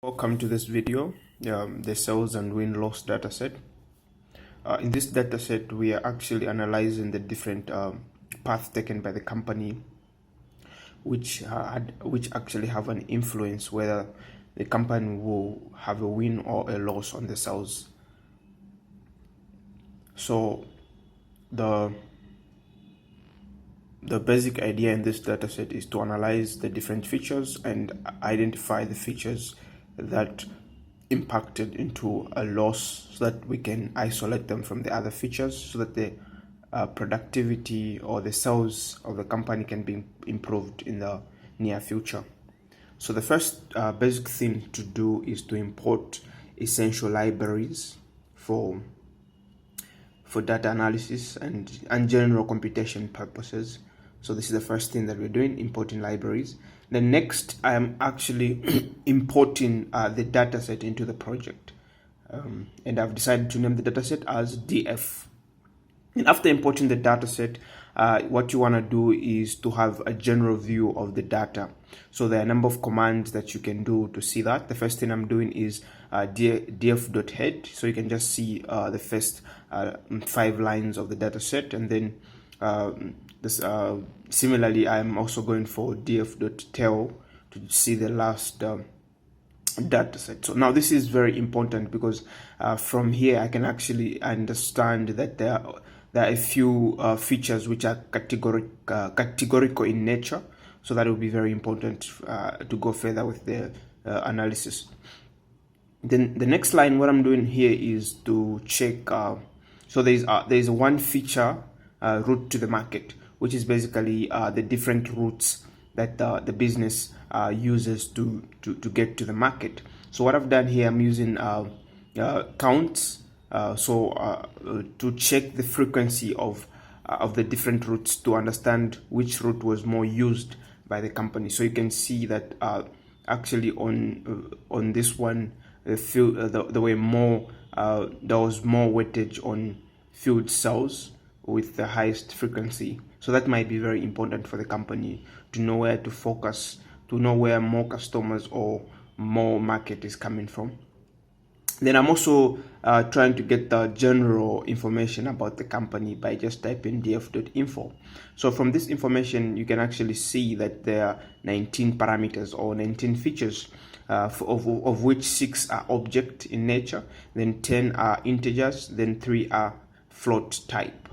Welcome to this video, the sales and win-loss dataset. In this dataset, we are actually analyzing the different paths taken by the company, which actually have an influence whether the company will have a win or a loss on the sales. So the basic idea in this dataset is to analyze the different features and identify the features that impacted into a loss so that we can isolate them from the other features so that the productivity or the sales of the company can be improved in the near future. So the first basic thing to do is to import essential libraries for data analysis and general computation purposes. So this is the first thing that we're doing, importing libraries. The next, I am actually importing the dataset into the project. And I've decided to name the dataset as DF. And after importing the dataset, what you want to do is to have a general view of the data. So there are a number of commands that you can do to see that. The first thing I'm doing is df.head. So you can just see the first 5 lines of the dataset, and then similarly, I'm also going for df.tail to see the last dataset. So now this is very important because from here I can actually understand that there are a few features which are categorical in nature. So that will be very important to go further with the analysis. Then the next line, what I'm doing here is to check. So there's one feature, route to the market, which is basically the different routes that the business uses to get to the market. So what I've done here, I'm using counts to check the frequency of the different routes to understand which route was more used by the company. So you can see that actually on this one, there were more there was more weightage on field sales with the highest frequency. So that might be very important for the company to know where to focus, to know where more customers or more market is coming from. Then I'm also trying to get the general information about the company by just typing df.info. So from this information, you can actually see that there are 19 parameters or 19 features, of which 6 are object in nature, then 10 are integers, then 3 are float type.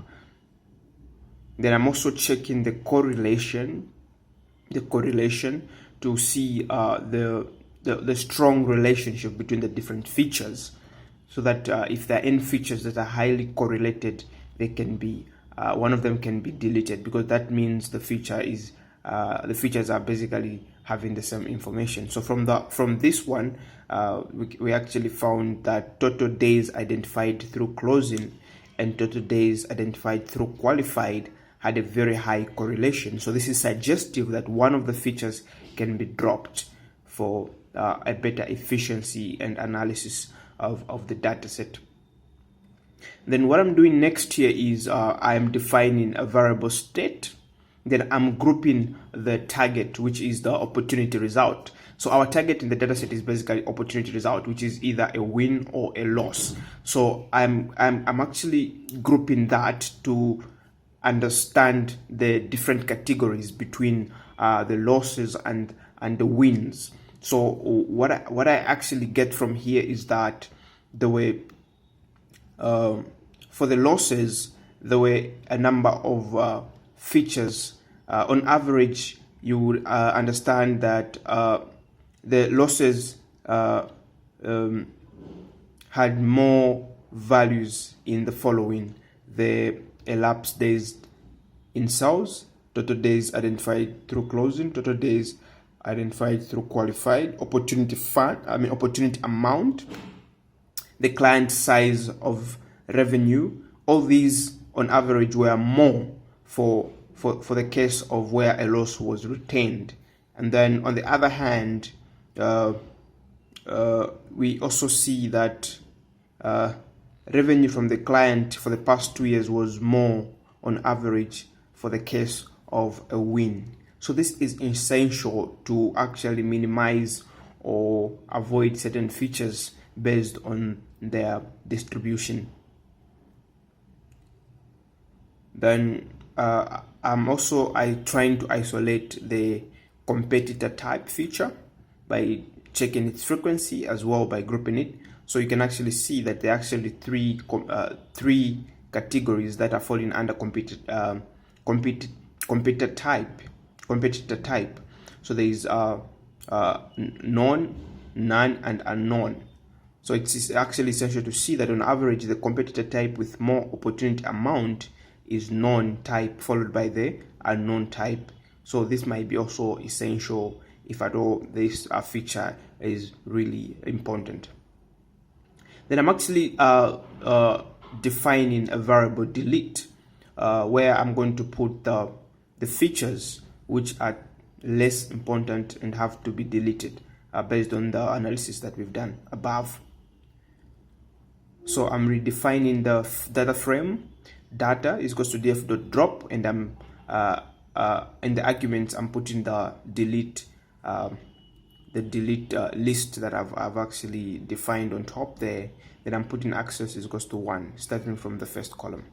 Then I'm also checking the correlation to see the strong relationship between the different features, so that if there are any features that are highly correlated, they can be one of them can be deleted, because that means the features are basically having the same information. So from this one, we actually found that total days identified through closing and total days identified through qualified had a very high correlation. So this is suggestive that one of the features can be dropped for a better efficiency and analysis of the dataset. Then what I'm doing next here is I'm defining a variable state. Then I'm grouping the target, which is the opportunity result. So our target in the dataset is basically opportunity result, which is either a win or a loss. So I'm actually grouping that to understand the different categories between the losses and the wins. So what I actually get from here is that the way for the losses, there were a number of features. On average, you would understand that the losses had more values in the following: the elapsed days in sales, total days identified through closing, total days identified through qualified, opportunity amount, the client size of revenue. All these on average were more for the case of where a loss was retained. And then on the other hand, we also see that revenue from the client for the past 2 years was more on average for the case of a win. So this is essential to actually minimize or avoid certain features based on their distribution. Then I'm also trying to isolate the competitor type feature by checking its frequency as well by grouping it. So you can actually see that there are actually three categories that are falling under competitor type. So there is known, none, and unknown. So it's actually essential to see that on average the competitor type with more opportunity amount is known type followed by the unknown type. So this might be also essential if at all this feature is really important. Then I'm actually defining a variable delete where I'm going to put the features which are less important and have to be deleted based on the analysis that we've done above. So I'm redefining the data frame. Data is equals to df.drop, and I'm in the arguments I'm putting the delete list that I've actually defined on top there. Then I'm putting access is equals to 1, starting from the first column.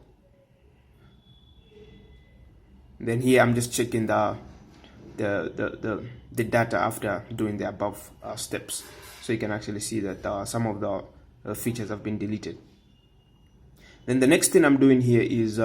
Then here I'm just checking the data after doing the above steps, so you can actually see that some of the features have been deleted. Then the next thing I'm doing here is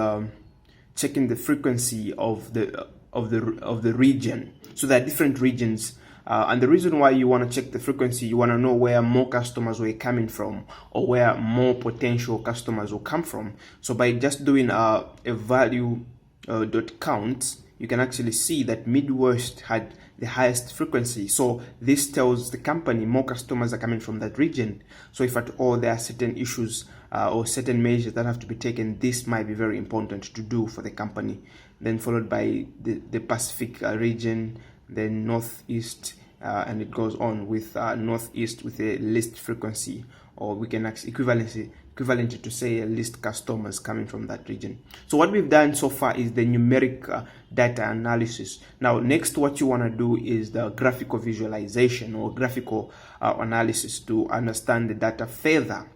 checking the frequency of the region. So there are different regions, and the reason why you want to check the frequency, you want to know where more customers were coming from or where more potential customers will come from. So by just doing a value dot count, you can actually see that Midwest had the highest frequency. So this tells the company more customers are coming from that region. So if at all there are certain issues or certain measures that have to be taken, this might be very important to do for the company. Then followed by the Pacific region, then Northeast, and it goes on with Northeast with a least frequency, or we can actually equivalent to say a least customers coming from that region. So what we've done so far is the numeric data analysis. Now next, what you want to do is the graphical visualization or graphical analysis to understand the data further.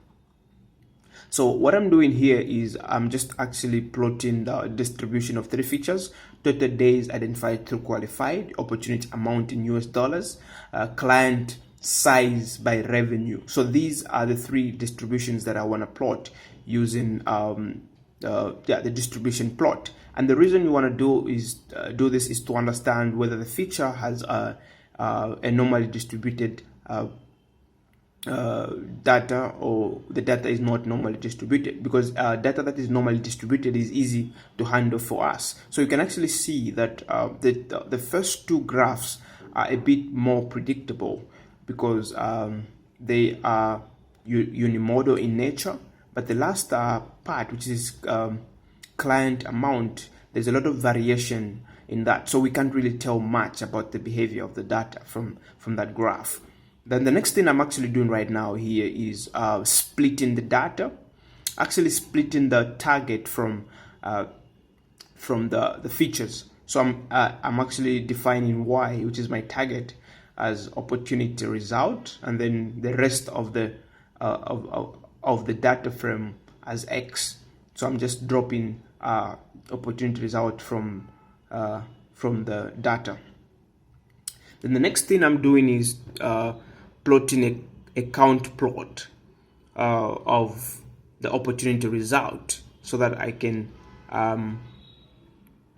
So what I'm doing here is I'm just actually plotting the distribution of 3 features: total days identified through qualified, opportunity amount in US dollars, client size by revenue. So these are the 3 distributions that I want to plot using the distribution plot. And the reason you want to do this is to understand whether the feature has a normally distributed data, or the data is not normally distributed, because data that is normally distributed is easy to handle for us. So you can actually see that the first 2 graphs are a bit more predictable because they are unimodal in nature, but the last part, which is client amount, there's a lot of variation in that, so we can't really tell much about the behavior of the data from that graph. Then the next thing I'm actually doing right now here is splitting the data, actually splitting the target from the features. So I'm actually defining Y, which is my target, as opportunity result, and then the rest of the data frame as X. So I'm just dropping opportunity result from the data. Then the next thing I'm doing is plotting a count plot of the opportunity result, so that I can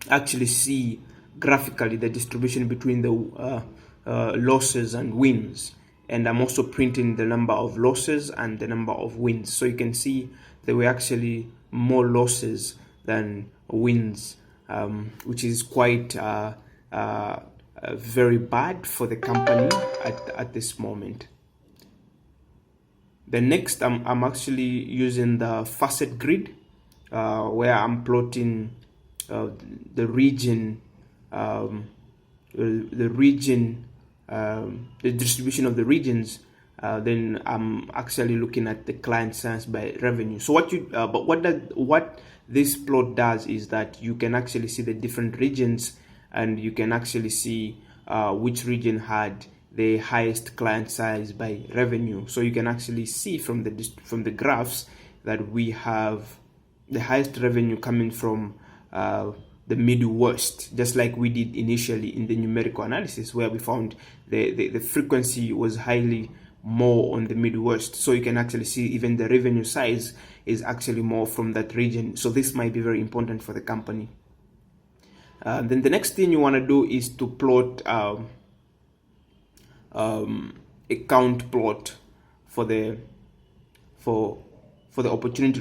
actually see graphically the distribution between the losses and wins. And I'm also printing the number of losses and the number of wins, so you can see there were actually more losses than wins, which is quite very bad for the company at this moment. The next, I'm actually using the facet grid, where I'm plotting the region, the distribution of the regions. Then I'm actually looking at the client size by revenue. So what this plot does is that you can actually see the different regions, and you can actually see which region had the highest client size by revenue. So you can actually see from the graphs that we have the highest revenue coming from the Midwest, just like we did initially in the numerical analysis, where we found the frequency was highly more on the Midwest. So you can actually see even the revenue size is actually more from that region. So this might be very important for the company. Then the next thing you want to do is to plot a count plot for the opportunity